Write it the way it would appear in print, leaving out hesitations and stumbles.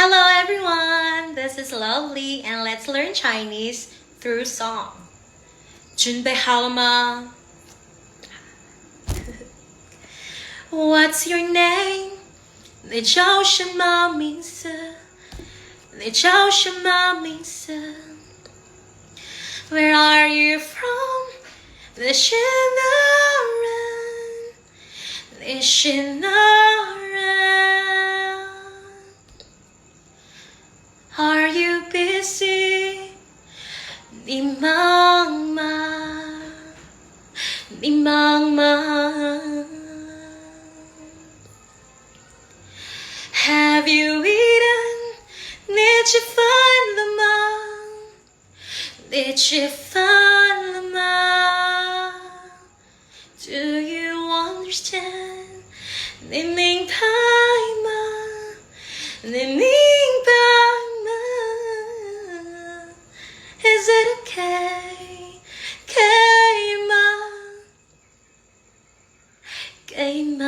Hello everyone, this is Lovely and let's learn Chinese through song. 准备好了吗 What's your name? 你叫什么名字？你叫什么名字？ Where are you from? 你是哪人？你是哪人？ Are you busy? 你忙吗？你忙吗？ Have you eaten? 你吃饭了吗？你吃饭了吗？ Do you understand? 你明白吗？你明白吗？ Is it okay? 可以吗？可以吗？